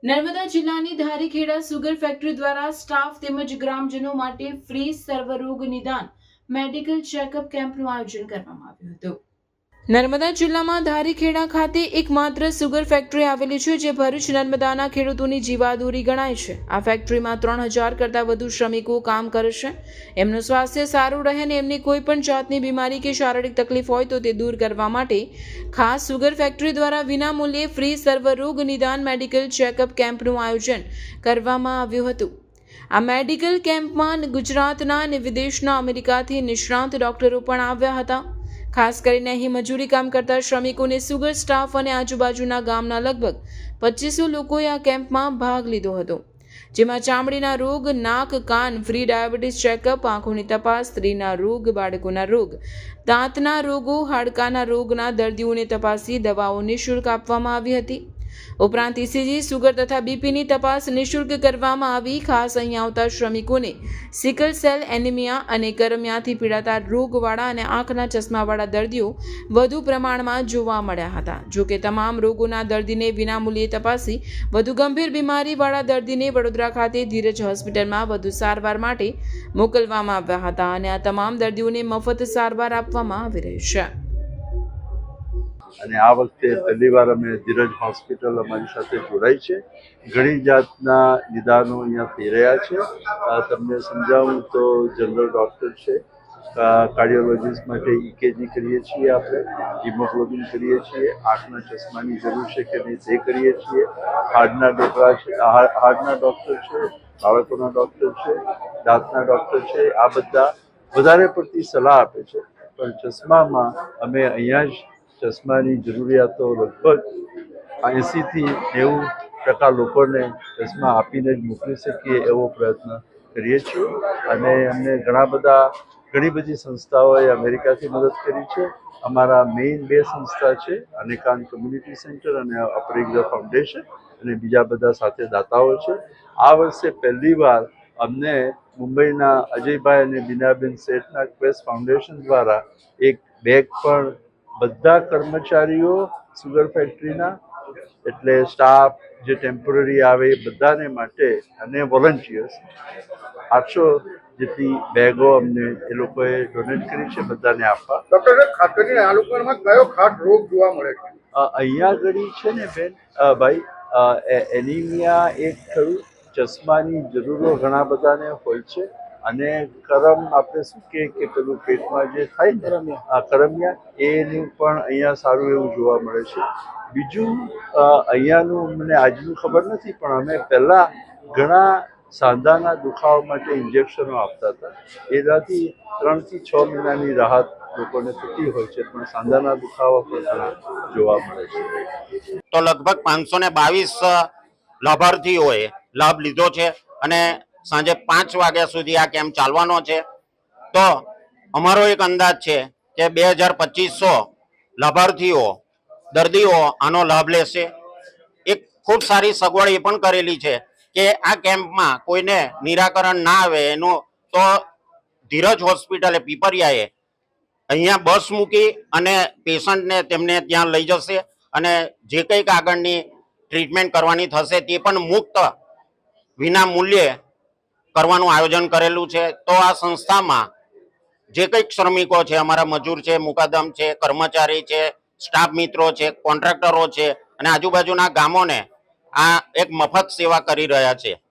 નર્મદા જિલ્લાની Dharikheda sugar factory દ્વારા staff તેમજ ગ્રામજનો માટે ફ્રી સર્વરોગ નિદાન મેડિકલ ચેકઅપ કેમ્પનું આયોજન કરવામાં આવ્યું હતું। નર્મદા જિલ્લામાં ધારીખેડા ખાતે એકમાત્ર સુગર ફેક્ટરી આવેલી છે, જે ભરૂચ નર્મદાના ખેડૂતોની જીવાદોરી ગણાય છે। આ ફેક્ટરીમાં 3000 કરતાં વધુ શ્રમિકો કામ કરે છે। એમનું સ્વાસ્થ્ય સારું રહે અને એમની કોઈ પણ જાતની બીમારી કે શારીરિક તકલીફ હોય તો તે દૂર કરવા માટે ખાસ સુગર ફેક્ટરી દ્વારા વિનામૂલ્યે ફ્રી સર્વરોગ નિદાન મેડિકલ ચેકઅપ કેમ્પનું આયોજન કરવામાં આવ્યું હતું। આ મેડિકલ કેમ્પમાં ગુજરાતના અને વિદેશના અમેરિકાથી નિષ્ણાંત ડોક્ટરો પણ આવ્યા હતા। ખાસ કરીને અહીં મજૂરી કામ કરતા શ્રમિકોને સુગર સ્ટાફ અને આજુબાજુના ગામના લગભગ 2500 લોકોએ આ કેમ્પમાં ભાગ લીધો હતો, જેમાં ચામડીના રોગ, નાક, કાન, ફ્રી ડાયાબિટીસ ચેકઅપ, આંખોની તપાસ, સ્ત્રીના રોગ, બાળકોના રોગ, દાંતના રોગો, હાડકાના રોગના દર્દીઓને તપાસી દવાઓ નિઃશુલ્ક આપવામાં આવી હતી। ઉપરાંત ઇસીજી, સુગર તથા બીપીની તપાસ નિઃશુલ્ક કરવામાં આવી। ખાસ અહીં આવતા શ્રમિકોને સિકલ સેલ એનિમિયા અને કરમિયાથી પીડાતા રોગવાળા અને આંખના ચશ્માવાળા દર્દીઓ વધુ પ્રમાણમાં જોવા મળ્યા હતા। જો કે તમામ રોગોના દર્દીને વિનામૂલ્યે તપાસી વધુ ગંભીર બીમારીવાળા દર્દીને વડોદરા ખાતે ધીરજ હોસ્પિટલમાં વધુ સારવાર માટે મોકલવામાં આવ્યા હતા અને આ તમામ દર્દીઓને મફત સારવાર આપવામાં આવી રહી છે। અને આ વખતે પહેલીવાર અમે ધીરજ હોસ્પિટલ અમારી સાથે જોડાઈ છે। ઘણી જાતના નિદાનો અહીંયા થઈ રહ્યા છે। તમને સમજાવું તો જનરલ ડૉક્ટર છે, કાર્ડિયોલોજીસ્ટ માટે ઇકેજી કરીએ છીએ, આપણે હિમોગ્લોબિન કરીએ છીએ, આંખના ચશ્માની જરૂર છે કે નહીં તે કરીએ છીએ, હાર્ટના ડૉક્ટર છે, બાળકોના ડૉક્ટર છે, દાંતના ડૉક્ટર છે। આ બધા વધારે પડતી સલાહ આપે છે, પણ ચશ્મામાં અમે અહીંયા જ ચશ્માની જરૂરિયાતો લગભગ 80થી 90% લોકોને ચશ્મા આપીને જ મોકલી શકીએ એવો પ્રયત્ન કરીએ છીએ। અને અમને ઘણી બધી સંસ્થાઓએ અમેરિકાથી મદદ કરી છે। અમારા મેઇન 2 સંસ્થા છે, અનેકાંત કમ્યુનિટી સેન્ટર અને અપરિગ્રહ ફાઉન્ડેશન, અને બીજા બધા સાથે દાતાઓ છે। આ વર્ષે પહેલીવાર અમને મુંબઈના અજયભાઈ અને બીનાબેન શેઠના ક્વેસ્ટ ફાઉન્ડેશન દ્વારા એક બેગ પણ બધા કર્મચારીઓ સુગર ફેક્ટરીના, એટલે સ્ટાફ જે ટેમ્પરરી આવે એ બધાને માટે, અને વોલન્ટિયર્સ 800 જેટલી બેગો અમને એ લોકોએ ડોનેટ કરી છે બધાને આપવા। ડૉક્ટર, ખાસ કરીને આ લોકોમાં કયો ખાસ રોગ જોવા મળે છે? અહીંયા આગળ છે ને બેન, ભાઈ, એનિમિયા એક ખરું, ચશ્માની જરૂરો ઘણા બધાને હોય છે, અને આપણે શું કે પેલું પેટમાં જે થાય ને કરમિયા, એનું પણ અહીંયા સારું એવું જોવા મળે છે। બીજું અહીંયાનું મને આજનું ખબર નથી, પણ અમે પહેલાં ઘણા સાંધાના દુખાવા માટે ઇન્જેક્શનો આપતા હતા। એનાથી 3 થી 6 મહિનાની રાહત લોકોને થતી હોય છે, પણ સાંધાના દુખાવા પણ ઘણા જોવા મળે છે। તો લગભગ 522 લાભાર્થીઓએ લાભ લીધો છે અને સાંજે 5 વાગ્યા સુધી આ કેમ્પ ચાલવાનો છે। તો અમારો એક અંદાજ છે કે 2200 લાભાર્થીઓ, દર્દીઓ આનો લાભ લેશે। એક ખૂબ સારી સગવડ એ પણ કરેલી છે કે આ કેમ્પમાં કોઈને નિરાકરણ ના આવે એનું, તો ધીરજ હોસ્પિટલે પીપરિયાએ અહીંયા બસ મૂકી અને પેશન્ટને તેમને ત્યાં લઈ જશે, અને જે કંઈક આગળની ટ્રીટમેન્ટ કરવાની થશે તે પણ મુક્ત વિના મૂલ્યે કરવાનું આયોજન કરેલું છે। તો આ સંસ્થામાં જે કંઈક શ્રમિકો છે, અમારા મજૂર છે, મુકાદમ છે, કર્મચારી છે, સ્ટાફ મિત્રો છે, કોન્ટ્રાક્ટરો છે, અને આજુબાજુના ગામોને આ એક મફત સેવા કરી રહ્યા છે।